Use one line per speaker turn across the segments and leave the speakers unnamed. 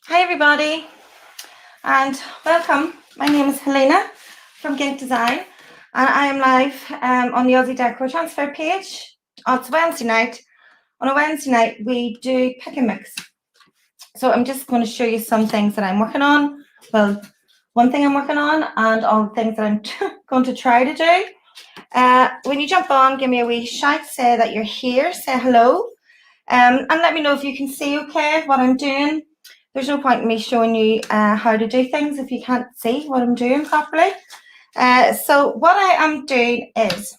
Hi everybody and welcome. My name is Helena from Gink Design and I am live on the Aussie Decor Transfer page. It's Wednesday night. On a Wednesday night we do pick and mix. So I'm just going to show you some things that I'm working on. Well, one thing I'm working on and all the things that I'm going to try to do. When you jump on, give me a wee shout, say that you're here, say hello, and let me know if you can see okay what I'm doing. There's no point in me showing you how to do things if you can't see what I'm doing properly. So what I am doing is,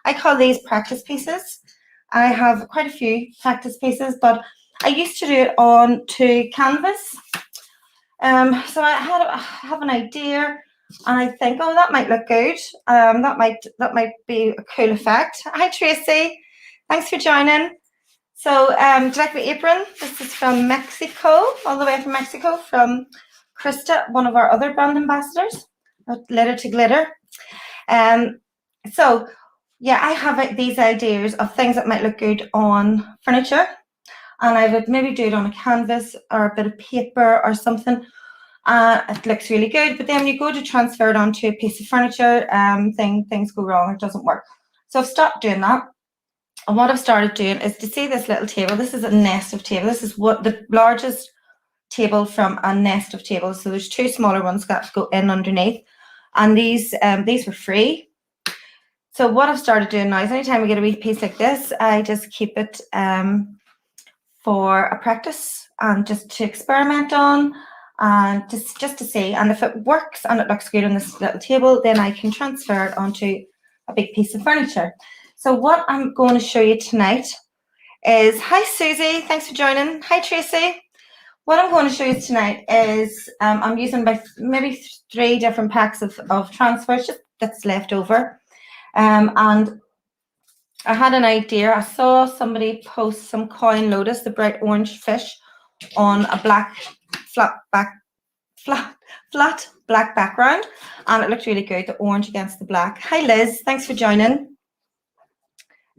I call these practice pieces. I have quite a few practice pieces, but I used to do it on to canvas. So I have an idea, and I think, oh, that might look good. That might be a cool effect. Hi Tracy, thanks for joining. So, do you like my apron? This is from Mexico, all the way from Mexico, from Krista, one of our other brand ambassadors, Glitter to Glitter. So, yeah, I have these ideas of things that might look good on furniture, and I would maybe do it on a canvas or a bit of paper or something. It looks really good, but then when you go to transfer it onto a piece of furniture, things go wrong, it doesn't work. So I've stopped doing that. And what I've started doing is to see this little table. This is a nest of tables. This is what the largest table from a nest of tables. So there's two smaller ones that go in underneath. And these were free. So what I've started doing now is anytime I get a wee piece like this, I just keep it for a practice and just to experiment on and just to see. And if it works and it looks good on this little table, then I can transfer it onto a big piece of furniture. So what I'm going to show you tonight is, hi Susie, thanks for joining. Hi Tracy. What I'm going to show you tonight is I'm using maybe 3 different packs of transfers just that's left over. And I had an idea. I saw somebody post some coin lotus, the bright orange fish, on a black flat black background, and it looked really good, the orange against the black. Hi Liz, thanks for joining.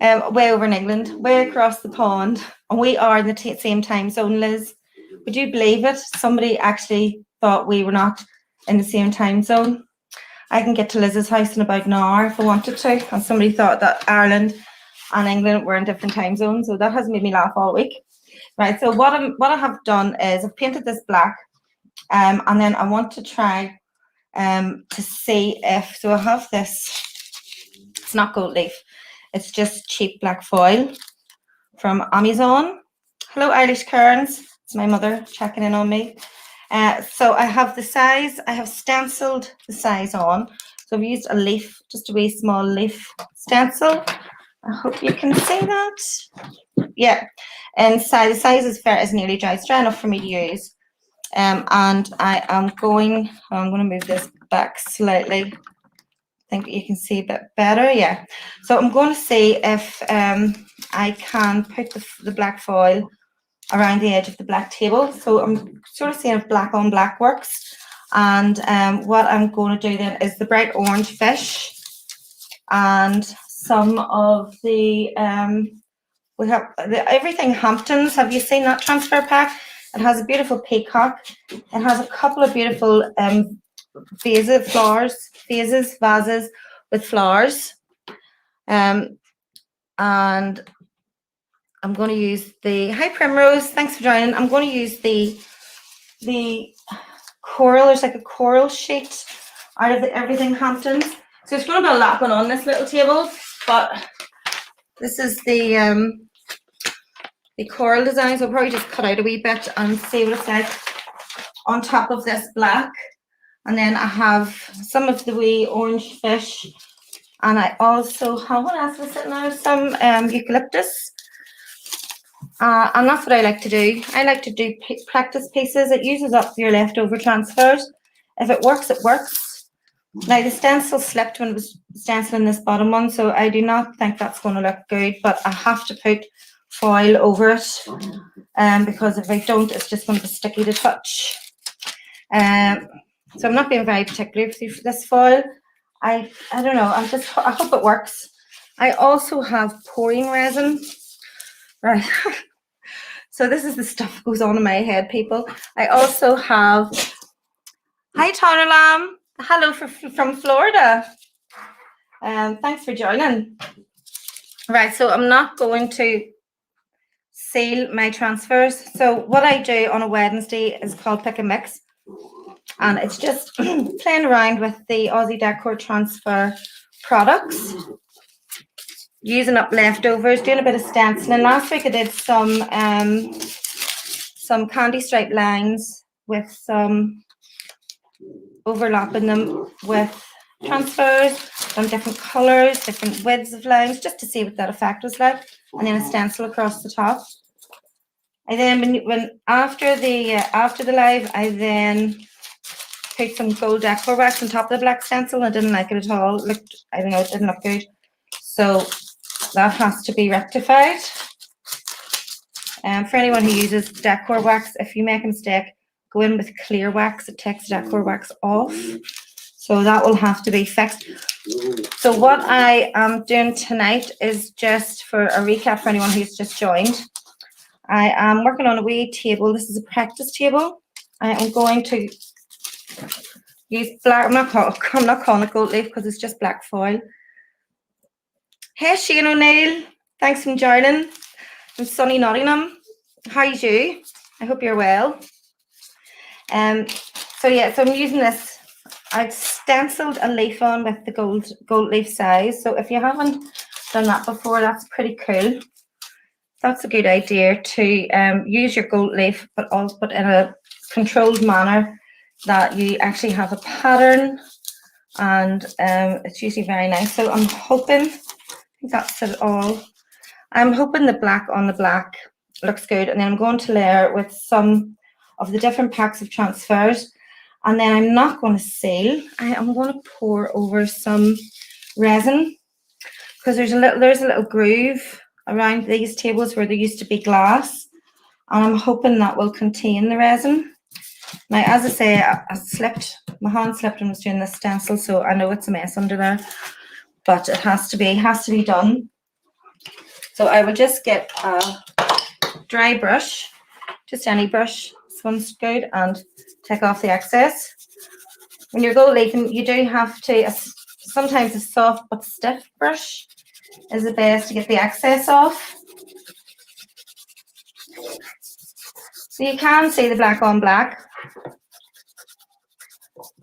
Way over in England, way across the pond, and we are in the same time zone, Liz. Would you believe it? Somebody actually thought we were not in the same time zone. I can get to Liz's house in about an hour if I wanted to, and somebody thought that Ireland and England were in different time zones, so that has made me laugh all week. Right, so what I have done is I've painted this black, and then I want to try to see if, so I have this, it's not gold leaf, it's just cheap black foil from Amazon. Hello, Irish Cairns. It's my mother checking in on me. So I have the size, I have stenciled the size on. So I've used a leaf, just a wee small leaf stencil. I hope you can see that. Yeah, and the size is nearly dry. It's dry enough for me to use. And I'm going to move this back slightly. I think you can see a bit better, yeah. So I'm going to see if I can put the black foil around the edge of the black table. So I'm sort of seeing if black on black works. And what I'm going to do then is the bright orange fish and some of the, we have the Everything Hamptons. Have you seen that transfer pack? It has a beautiful peacock. It has a couple of beautiful vases with flowers, and I'm going to use the, hi Primrose, thanks for joining. I'm going to use the coral. There's like a coral sheet out of the Everything Hamptons. So it's going to be a lot going on this little table, but this is the coral design. So I'll probably just cut out a wee bit and see what it's like on top of this black. And then I have some of the wee orange fish, and I also have, what else is sitting there? Some eucalyptus. And that's what I like to do. I like to do practice pieces. It uses up your leftover transfers. If it works, it works. Now the stencil slipped when it was stenciling this bottom one, so I do not think that's going to look good, but I have to put foil over it, because if I don't, it's just going to be sticky to touch. So I'm not being very particular with this foil. I don't know, I hope it works. I also have pouring resin. Right. So this is the stuff that goes on in my head, people. I also have, hi Tara Lamb, hello from Florida. Thanks for joining. Right, so I'm not going to seal my transfers. So what I do on a Wednesday is called Pick and Mix. And it's just playing around with the Aussie Decor Transfer products, using up leftovers, doing a bit of stenciling. Last week I did some candy stripe lines with some overlapping them with transfers, some different colours, different widths of lines, just to see what that effect was like, and then a stencil across the top. I then, when after the live, I then put some gold decor wax on top of the black stencil. I didn't like it at all. It looked, I don't know, it didn't look good. So that has to be rectified. For anyone who uses decor wax, if you make a mistake, go in with clear wax. It takes decor wax off. So that will have to be fixed. So what I am doing tonight is, just for a recap for anyone who's just joined, I am working on a wee table. This is a practice table. I am going to use black, I'm not calling it gold leaf because it's just black foil. Hey Shane O'Neill, thanks for joining from sunny Nottingham. How are you? I hope you're well. So yeah, so I'm using this. I've stenciled a leaf on with the gold leaf size. So if you haven't done that before, that's pretty cool. That's a good idea to use your gold leaf, but in a controlled manner, that you actually have a pattern, and it's usually very nice. So I'm hoping, I think that's it all. I'm hoping the black on the black looks good, and then I'm going to layer with some of the different packs of transfers, and then I'm not going to seal. I am going to pour over some resin, because there's a little groove around these tables where there used to be glass, and I'm hoping that will contain the resin. Now, as I say, I slipped, my hand slipped and was doing this stencil, so I know it's a mess under there, but it has to be done. So I will just get a dry brush, just any brush, this one's good, and take off the excess. When you're gold leafing, you do have to, sometimes a soft but stiff brush is the best to get the excess off. So you can see the black on black.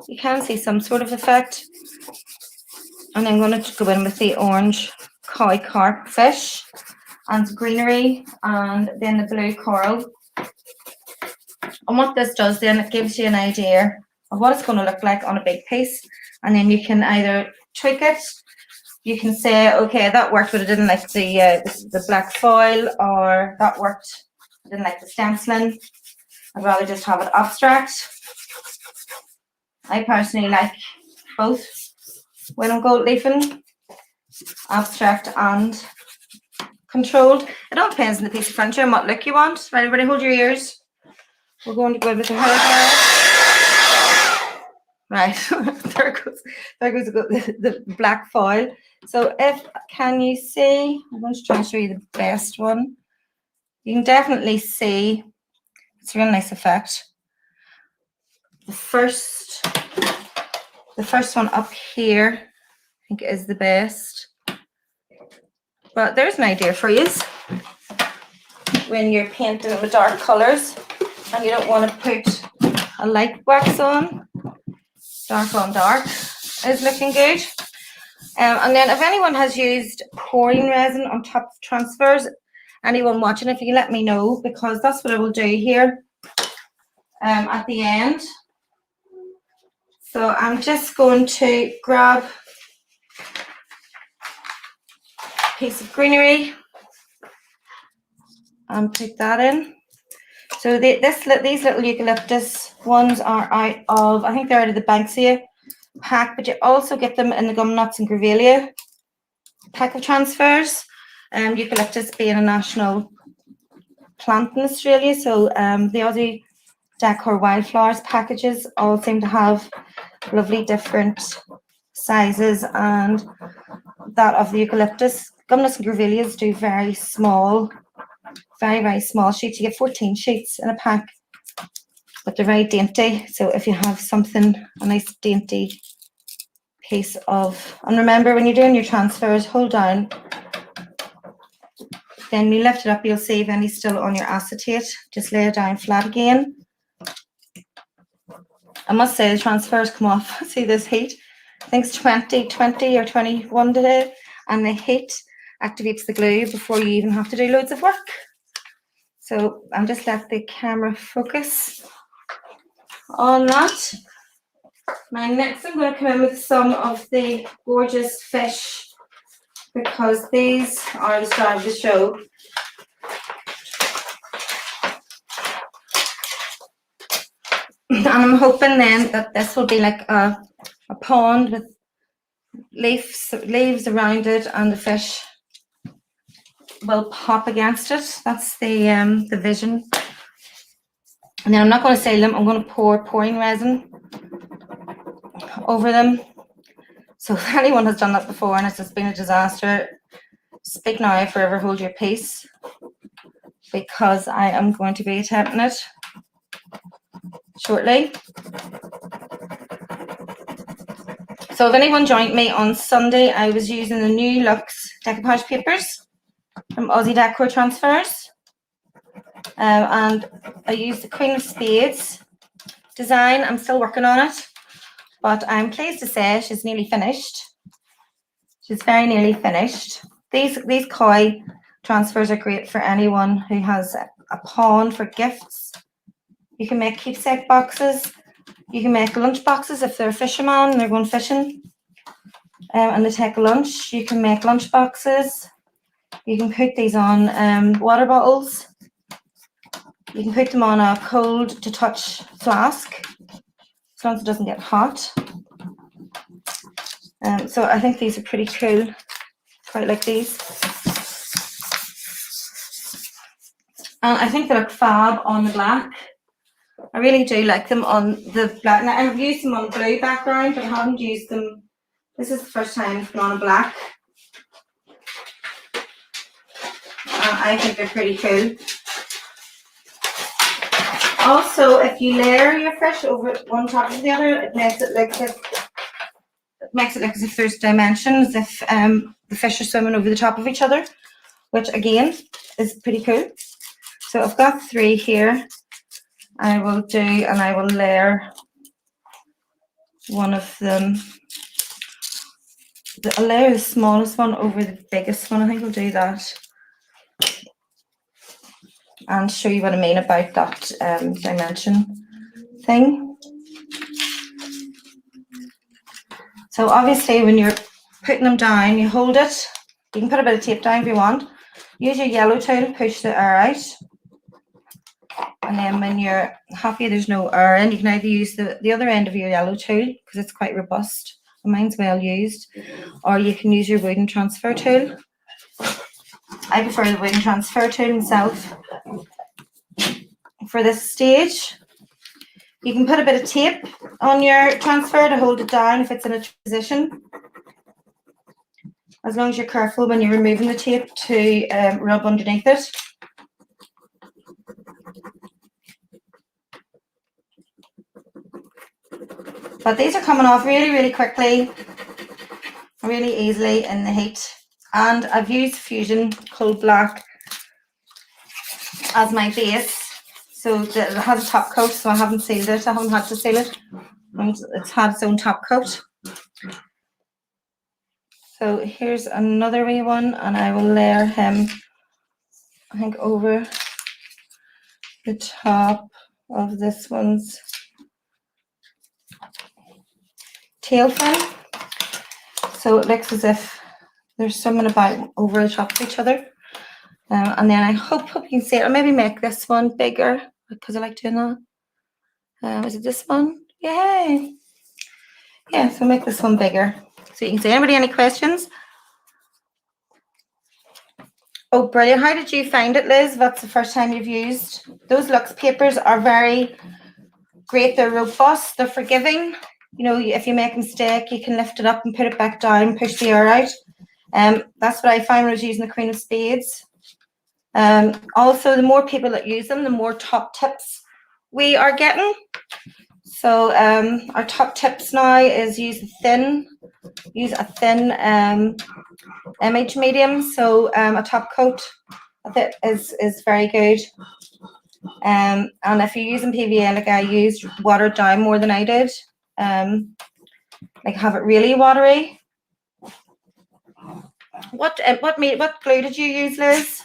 You can see some sort of effect. And I'm going to go in with the orange koi carp fish and greenery, and then the blue coral. And what this does then, it gives you an idea of what it's going to look like on a big piece. And then you can either tweak it. You can say, okay, that worked, but I didn't like the black foil, or that worked, I didn't like the stenciling. I'd rather just have it abstract. I personally like both when I'm gold leafing, abstract and controlled. It all depends on the piece of furniture and what look you want. Right, everybody hold your ears. We're going to go with the hair. Right, there goes the black foil. So can you see, I'm going to try and show you the best one. You can definitely see, it's a real nice effect. The first one up here, I think, is the best. But there's an idea for you when you're painting with dark colours and you don't want to put a light wax on. Dark on dark is looking good. And then if anyone has used pouring resin on top of transfers, anyone watching, if you can let me know, because that's what I will do here at the end. So I'm just going to grab a piece of greenery and put that in. So these little eucalyptus ones are out of, I think they're out of the Banksia pack, but you also get them in the gum nuts and grevillea pack of transfers. Eucalyptus being a national plant in Australia, so the Aussie Decor Wildflowers packages all seem to have lovely different sizes, and that of the eucalyptus. Gum nuts and grevilleas do very small very, very small sheets. You get 14 sheets in a pack, but they're very dainty. So if you have something, a nice dainty piece of, and remember when you're doing your transfers, hold down, then you lift it up, you'll save any still on your acetate. Just lay it down flat again. I must say the transfers come off. See this heat? I think it's 20 or 21 today, and the heat activates the glue before you even have to do loads of work. So I'll just let the camera focus on that. Now next I'm going to come in with some of the gorgeous fish, because these are the star of the show. And I'm hoping then that this will be like a pond with leaves around it, and the fish will pop against it. That's the vision. And then I'm not going to seal them. I'm going to pour pouring resin over them. So if anyone has done that before and it's just been a disaster, speak now, forever hold your peace, because I am going to be attempting it shortly. So if anyone joined me on Sunday, I was using the new Luxe decoupage papers from Aussie Decor Transfers, and I used the Queen of Spades design. I'm still working on it, but I'm pleased to say she's nearly finished. She's very nearly finished. These koi transfers are great for anyone who has a pond for gifts. You can make keepsake boxes. You can make lunch boxes if they're a fisherman and they're going fishing, and they take a lunch. You can make lunch boxes. You can put these on water bottles. You can put them on a cold to touch flask, as long as it doesn't get hot. So I think these are pretty cool. Quite like these. And I think they look fab on the black. I really do like them on the black. Now, I've used them on blue background, but I haven't used them. This is the first time I've gone on a black. I think they're pretty cool. Also, if you layer your fish over one top of the other, it makes it look as if there's dimensions, if the fish are swimming over the top of each other, which again is pretty cool. So I've got 3 here. I will layer one of them. I'll layer the smallest one over the biggest one. I think I'll do that and show you what I mean about that dimension thing. So obviously when you're putting them down, you hold it. You can put a bit of tape down if you want. Use your yellow tool to push the air out. And then when you're happy there's no air in, you can either use the other end of your yellow tool, because it's quite robust. Mine's well used. Or you can use your wooden transfer tool. I prefer the wooden transfer tool myself for this stage. You can put a bit of tape on your transfer to hold it down if it's in a position, as long as you're careful when you're removing the tape to rub underneath it. But these are coming off really, really quickly, really easily in the heat. And I've used Fusion Cold Black as my base. So it has a top coat, so I haven't sealed it. I haven't had to seal it. And it's had its own top coat. So here's another wee one, and I will layer him, I think, over the top of this one's tail fin. So it looks as if they're swimming about over the top of each other. And then I hope you can see it. I'll maybe make this one bigger, because I like doing that. Is it this one? Yay! Yeah, so make this one bigger, so you can see. Anybody any questions? Oh, brilliant. How did you find it, Liz? That's the first time you've used. Those Luxe papers are very great. They're robust. They're forgiving. You know, if you make a mistake, you can lift it up and put it back down, push the air out. That's what I found when I was using the Queen of Spades. Also, the more people that use them, the more top tips we are getting. So our top tips now is use a thin image medium. So a top coat of it is very good. And if you're using PVA like I used, water it down more than I did. Like have it really watery. What glue did you use, Liz?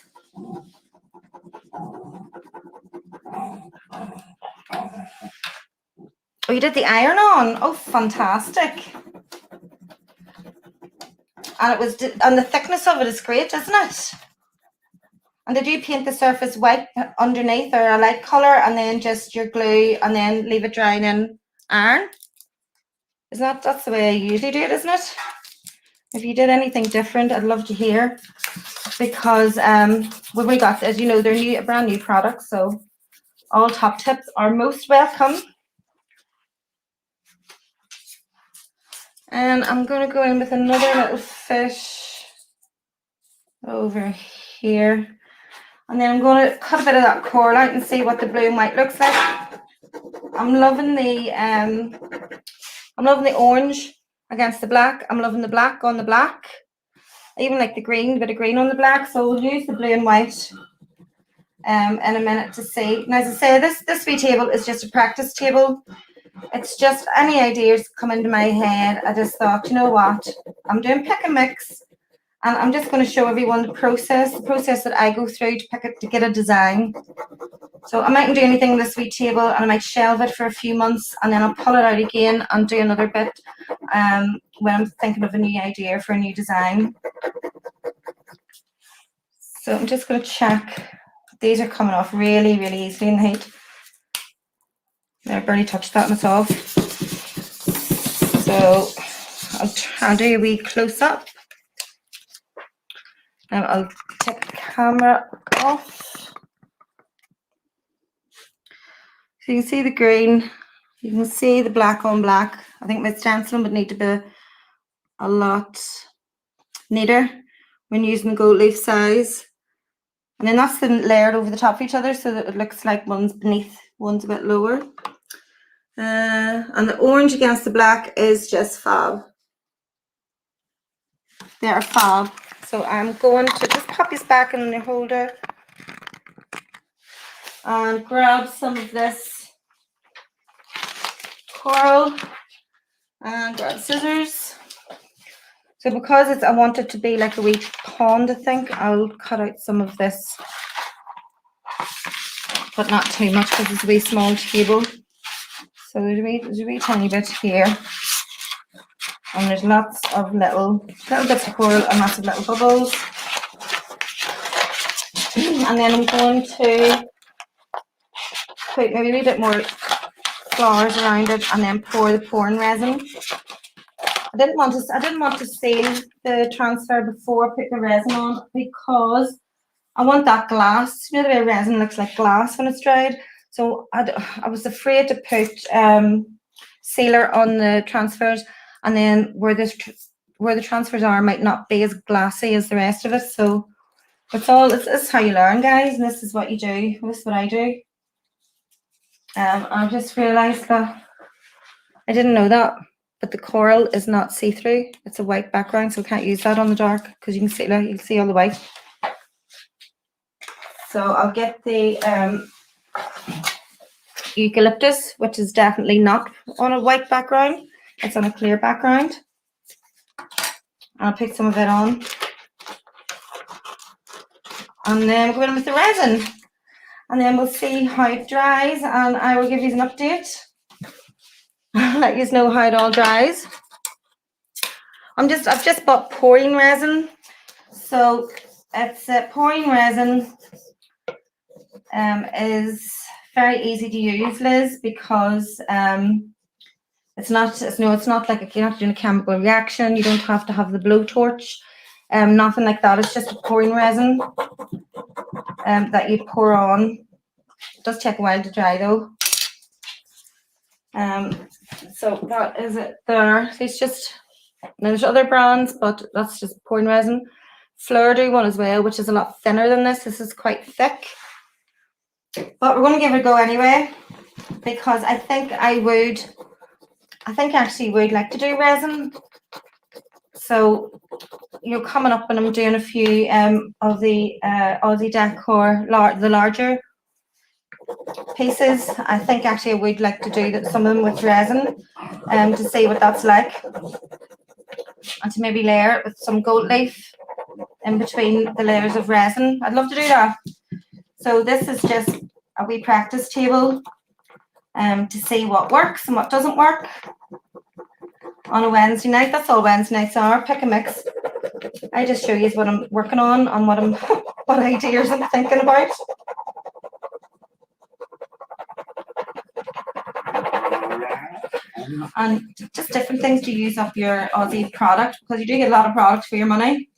Oh, you did the iron on. Oh, fantastic. And the thickness of it is great, isn't it? And did you paint the surface white underneath or a light colour and then just your glue and then leave it drying in iron? That's the way I usually do it, isn't it? If you did anything different, I'd love to hear. Because when we got, as you know, they're brand new products, so all top tips are most welcome. And I'm going to go in with another little fish over here. And then I'm going to cut a bit of that coral out and see what the blue and white looks like. I'm loving the orange against the black. I'm loving the black on the black. I even like the green, bit of green on the black. So we'll use the blue and white in a minute to see. And as I say, this wee table is just a practice table. It's just any ideas come into my head. I just thought, you know what, I'm doing pick and mix, and I'm just going to show everyone the process that I go through to get a design. So I mightn't do anything with this wee table, and I might shelve it for a few months, and then I'll pull it out again and do another bit when I'm thinking of a new idea for a new design. So I'm just going to check. These are coming off really, really easily in the heat. I barely touched that myself. So I'll do a wee close up. Now I'll take the camera off. So you can see the green, you can see the black on black. I think my stenciling would need to be a lot neater when using gold leaf size. And then that's them layered over the top of each other so that it looks like one's beneath, one's a bit lower. And the orange against the black is just fab. They're fab. So I'm going to just pop this back in the holder and grab some of this coral and grab scissors. So because I want it to be like a wee pond, I think I'll cut out some of this, but not too much because it's a wee small table. So there's a wee tiny bit here, and there's lots of little bits of coral and lots of little bubbles. And then I'm going to put maybe a wee bit more flowers around it, and then pour the pouring resin. I didn't want to seal the transfer before I put the resin on because I want that glass. You know the way resin looks like glass when it's dried. So I was afraid to put sealer on the transfers, and then where the transfers are might not be as glassy as the rest of it. So it's how you learn, guys, and this is what you do. This is what I do. I just realised that I didn't know that, but the coral is not see-through. It's a white background, so I can't use that on the dark because you can see all the white. So I'll get the eucalyptus, which is definitely not on a white background. It's on a clear background. I'll pick some of it on. And then go in with the resin. And then we'll see how it dries, and I will give you an update. Let you know how it all dries. I've just bought pouring resin. So it's pouring resin is very easy to use, Liz, because it's not like you're not doing a chemical reaction. You don't have to have the blowtorch, nothing like that. It's just a pouring resin that you pour on. It does take a while to dry though. So that is it there. So it's just, there's other brands, but that's just pouring resin. fleur-de one as well, which is a lot thinner than this. This is quite thick. But we're going to give it a go anyway, because I think I actually would like to do resin. So, coming up when I'm doing a few of the Aussie Decor, the larger pieces, I think actually I would like to do some of them with resin to see what that's like. And to maybe layer it with some gold leaf in between the layers of resin. I'd love to do that. So this is just a wee practice table to see what works and what doesn't work on a Wednesday night. That's all Wednesday nights are. Pick a mix. I just show you what I'm working on and what ideas I'm thinking about. And just different things to use up your Aussie product, because you do get a lot of product for your money.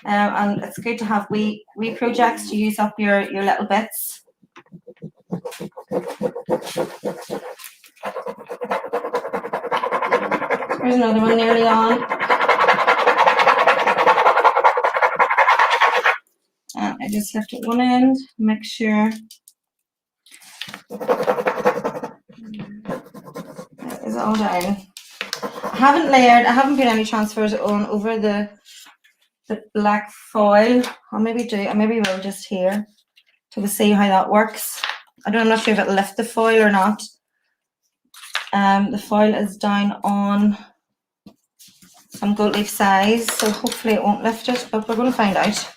And it's good to have wee projects to use up your little bits. Here's another one nearly on. And I just left at one end, make sure that is all down. I haven't put any transfers on over the black foil. I'll maybe will just here to see how that works. I'm not sure if it'll lift the foil or not. The foil is down on some gold leaf size, so hopefully it won't lift it, but we're going to find out.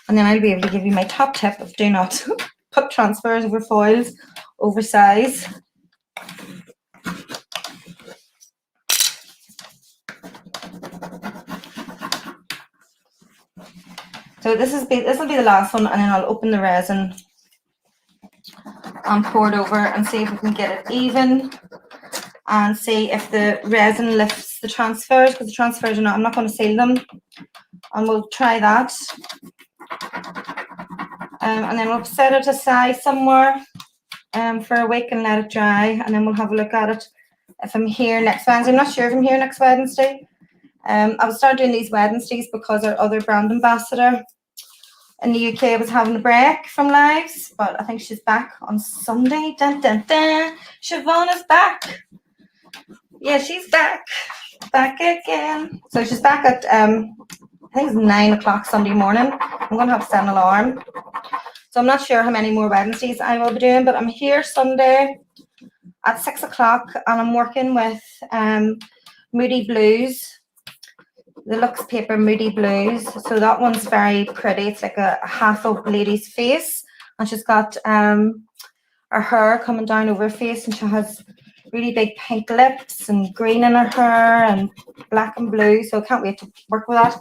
And then I'll be able to give you my top tip of do not put transfers over foils over size. So this will be the last one, and then I'll open the resin and pour it over and see if we can get it even, and see if the resin lifts the transfers, because the transfers are not. I'm not going to seal them, and we'll try that. And then we'll set it aside somewhere for a week and let it dry, and then we'll have a look at it if I'm here next Wednesday. I'm not sure if I'm here next Wednesday. I will start doing these Wednesdays because our other brand ambassador in the UK was having a break from lives, but I think she's back on Sunday. Dun, dun, dun. Siobhan is back. Yeah, she's back again. So she's back at I think it's 9 o'clock Sunday morning. I'm going to have to set an alarm. So I'm not sure how many more Wednesdays I will be doing, but I'm here Sunday at 6 o'clock, and I'm working with Moody Blues, the Lux paper Moody Blues. So that one's very pretty. It's like a half of lady's face, and she's got her hair coming down over her face, and she has really big pink lips and green in her hair and black and blue. So I can't wait to work with that.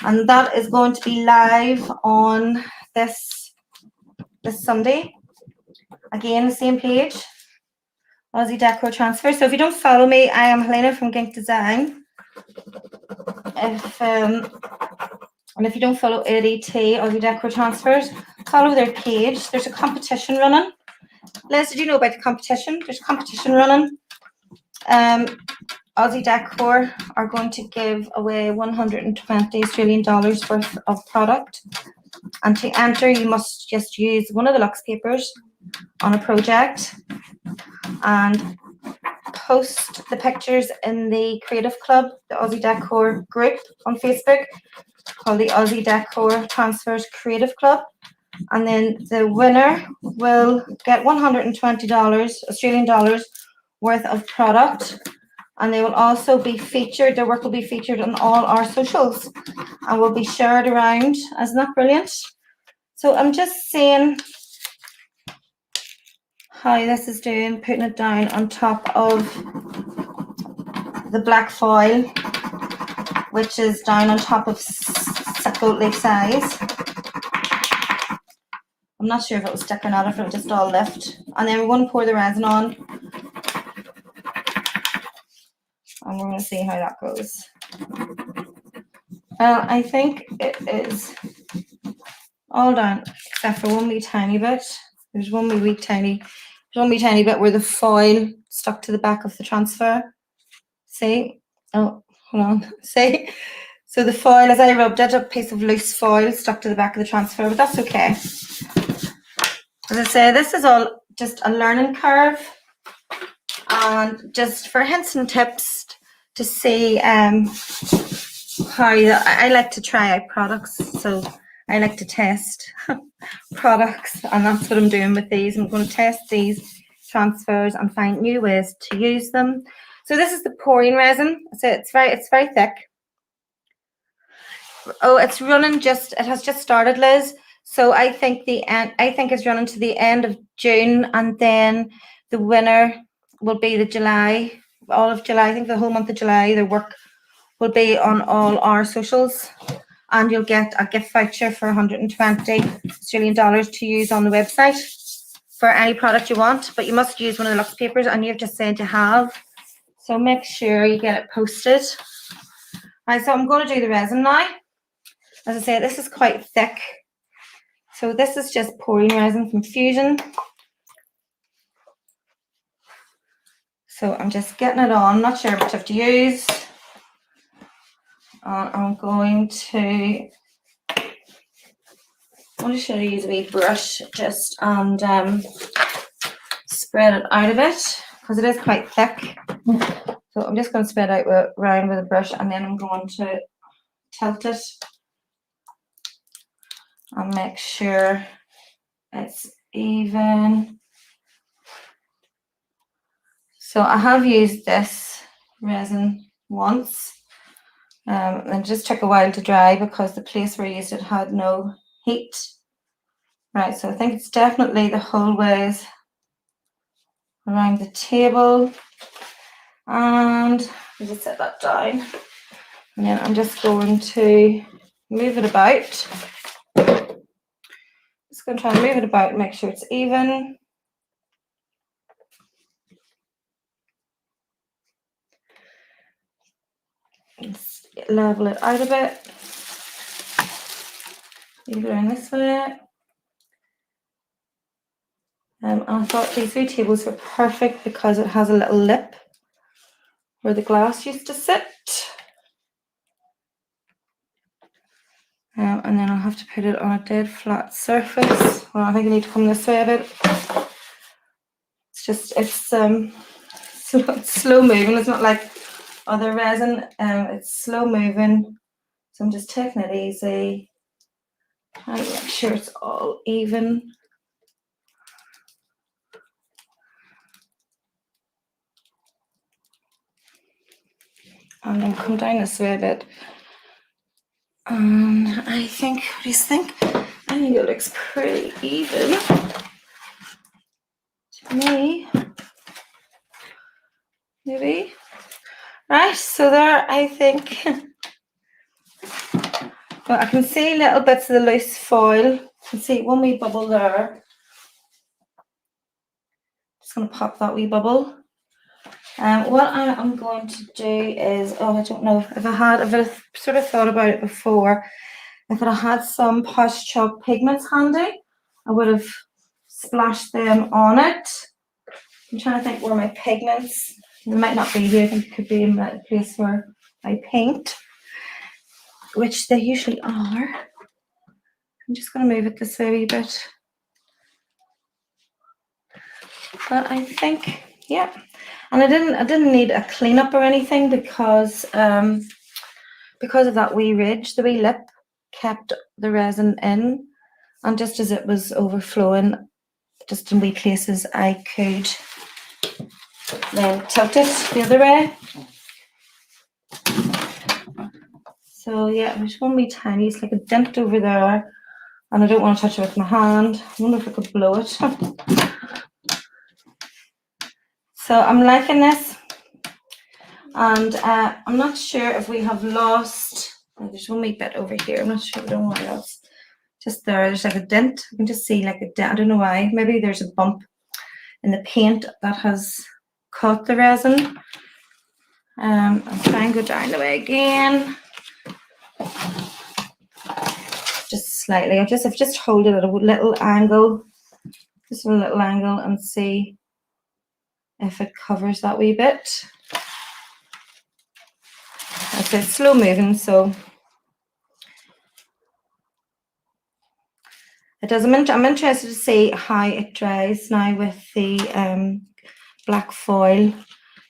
And that is going to be live on this Sunday. Again, the same page, Aussie Decor Transfers. So if you don't follow me, I am Helena from Gink Design. And if you don't follow ADT, Aussie Decor Transfers, follow their page. There's a competition running. Liz, did you know about the competition? There's a competition running. Aussie Decor are going to give away 120 Australian dollars worth of product. And to enter, you must just use one of the Lux papers on a project and post the pictures in the Creative Club, the Aussie Decor group on Facebook, called the Aussie Decor Transfers Creative Club. And then the winner will get $120 Australian dollars worth of product. And they will also be featured, their work will be featured on all our socials and will be shared around. Isn't that brilliant? So I'm just seeing how this is doing, putting it down on top of the black foil, which is down on top of gold leaf size. I'm not sure if it will stick or not, if it will just all lift. And then we're going to pour the resin on. And we're going to see how that goes. I think it is all done, except for one wee tiny bit. There's one wee tiny bit where the foil stuck to the back of the transfer. See? Oh, hold on. See? So the foil, as I rubbed it, a piece of loose foil stuck to the back of the transfer, but that's okay. As I say, this is all just a learning curve, and just for hints and tips to see how I like to try out products. So I like to test products, and that's what I'm doing with these. I'm going to test these transfers and find new ways to use them. So this is the pouring resin. So it's very thick. Oh, it's running it has just started, Liz. So I think it's running to the end of June, and then the winner will be the July, all of July. I think the whole month of July, the work will be on all our socials, and you'll get a gift voucher for 120 Australian dollars to use on the website for any product you want. But you must use one of the Lux papers, and you've just said you have. So make sure you get it posted. Right, so I'm going to do the resin now. As I say, this is quite thick. So this is just pouring resin from Fusion. So I'm just getting it on. I'm not sure which I have to use. I'm going to use a wee brush just and spread it out a bit, because it is quite thick. So I'm just going to spread out around with a brush, and then I'm going to tilt it and make sure it's even. So I have used this resin once, and it just took a while to dry because the place where I used it had no heat. Right, so I think it's definitely the whole ways around the table, and I just set that down, and then I'm just going to move it about. Just going to try and move it about and make sure it's even. Let's level it out a bit. Move it around this way. And I thought these 3 tables were perfect because it has a little lip where the glass used to sit. And then I'll have to put it on a dead flat surface. Well, I think I need to come this way a bit. It's slow moving. It's not like other resin. It's slow moving. So I'm just taking it easy. Trying to make sure it's all even. And then come down this way a bit. And I think, what do you think? I think it looks pretty even to me. Maybe. Right, so there, I think. Well, I can see little bits of the loose foil. I can see one wee bubble there. Just going to pop that wee bubble. What I am going to do is, I don't know if I've sort of thought about it before. If I had some Posh Chalk pigments handy, I would have splashed them on it. I'm trying to think where my pigments. They might not be here. I think it could be in that place where I paint, which they usually are. I'm just going to move it this way a wee bit. But I think, yeah. And I didn't need a cleanup or anything because of that wee ridge, the wee lip kept the resin in, and just as it was overflowing, just in wee places, I could then tilt it the other way. So yeah, there's one wee tiny, it's like a dent over there, and I don't want to touch it with my hand. I wonder if I could blow it. So I'm liking this, and I'm not sure if we have lost. Oh, there's one wee bit over here. I'm not sure. I don't know what else. Just there's like a dent. I can just see like a dent. I don't know why. Maybe there's a bump in the paint that has caught the resin. I'll try and go down the way again. Just slightly. I've just hold it at a little angle, just a little angle, and see if it covers that wee bit. It's slow moving, so It does. I'm interested to see how it dries now with the black foil.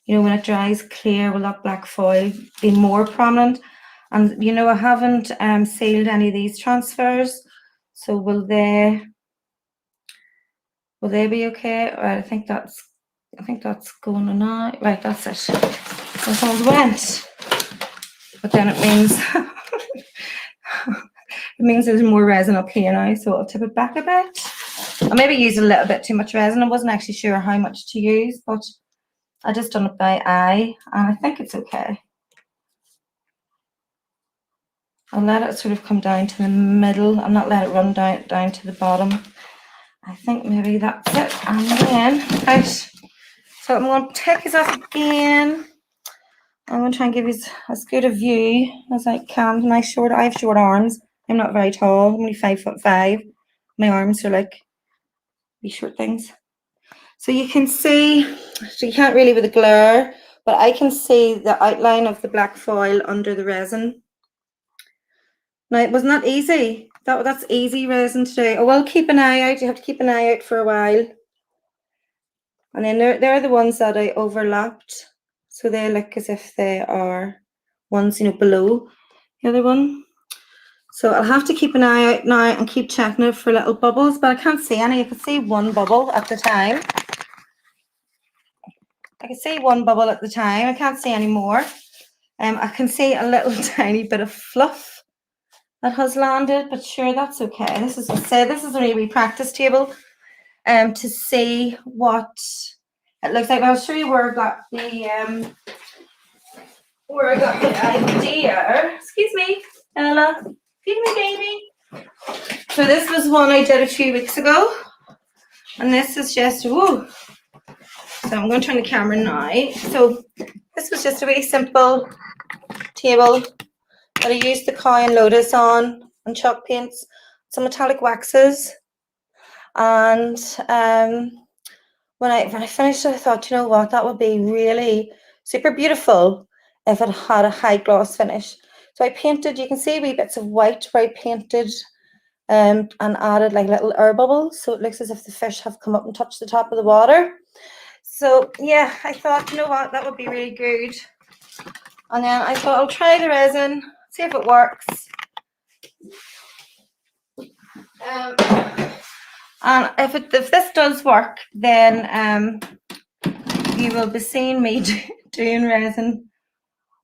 You know, when it dries clear, will that black foil be more prominent? And you know, I haven't sealed any of these transfers, so will they be okay? Right, I think that's going on now. Right, that's it. This one's went. But then it means there's more resin up here now, so I'll tip it back a bit. I maybe used a little bit too much resin. I wasn't actually sure how much to use, but I just done it by eye, and I think it's okay. I'll let it sort of come down to the middle. I'll not let it run down to the bottom. I think maybe that's it. And then, right, so I'm going to take this off again. I'm going to try and give you as good a view as I can. I have short arms. I'm not very tall. I'm only 5'5". My arms are like these short things. So you can see, so you can't really with the glare, but I can see the outline of the black foil under the resin. Now, it was not easy. That's easy resin to do. I will keep an eye out. You have to keep an eye out for a while. And then they're the ones that I overlapped. So they look as if they are ones, you know, below the other one. So I'll have to keep an eye out now and keep checking it for little bubbles, but I can't see any. I can see one bubble at the time. I can see one bubble at the time. I can't see any more. I can see a little tiny bit of fluff that has landed, but sure, that's okay. This is only a wee practice table to see what it looks like. I'll show you where I got the idea. Excuse me, Ella. Excuse me, baby. So this was one I did a few weeks ago, and this is just woo. So I'm going to turn the camera now. So this was just a very simple table that I used the cow and lotus on, and chalk paints, some metallic waxes, and when I finished it, I thought, you know what, that would be really super beautiful if it had a high gloss finish. So I painted, you can see wee bits of white where I painted and added like little air bubbles, so it looks as if the fish have come up and touched the top of the water. So yeah, I thought, you know what, that would be really good. And then I thought I'll try the resin, see if it works. And if this does work, then you will be seeing me doing resin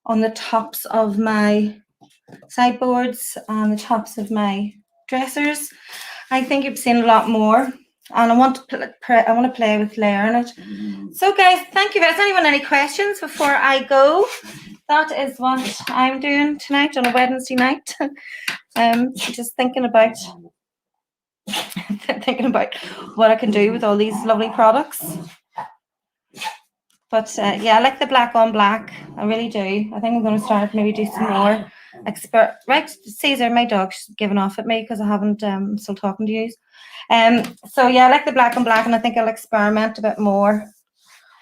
on the tops of my sideboards, on the tops of my dressers. I think you've seen a lot more, and I want to play with layering it. So guys, thank you. Has anyone any questions before I go? That is what I'm doing tonight on a Wednesday night. Just thinking about what I can do with all these lovely products. But yeah, I like the black on black. I really do. I think I'm going to start maybe do some more right, Caesar, my dog's giving off at me because I haven't still talking to you. So yeah, I like the black on black, and I think I'll experiment a bit more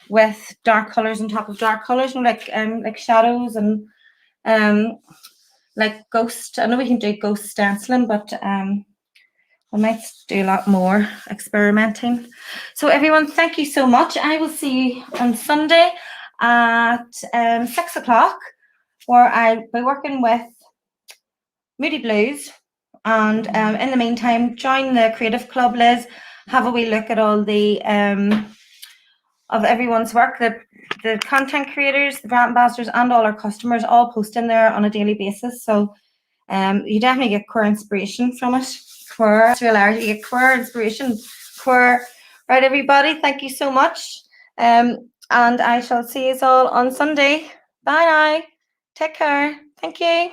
with dark colors on top of dark colors, and like shadows and like ghost. I know we can do ghost stenciling, but I might do a lot more experimenting. So everyone, thank you so much. I will see you on Sunday at 6 o'clock, where I'll be working with Moody Blues. And in the meantime, join the Creative Club, Liz. Have a wee look at all the of everyone's work, the content creators, the brand ambassadors, and all our customers all post in there on a daily basis. So you definitely get queer inspiration from it. You get queer inspiration. Queer. Right, everybody, thank you so much. And I shall see you all on Sunday. Bye now. Take care. Thank you.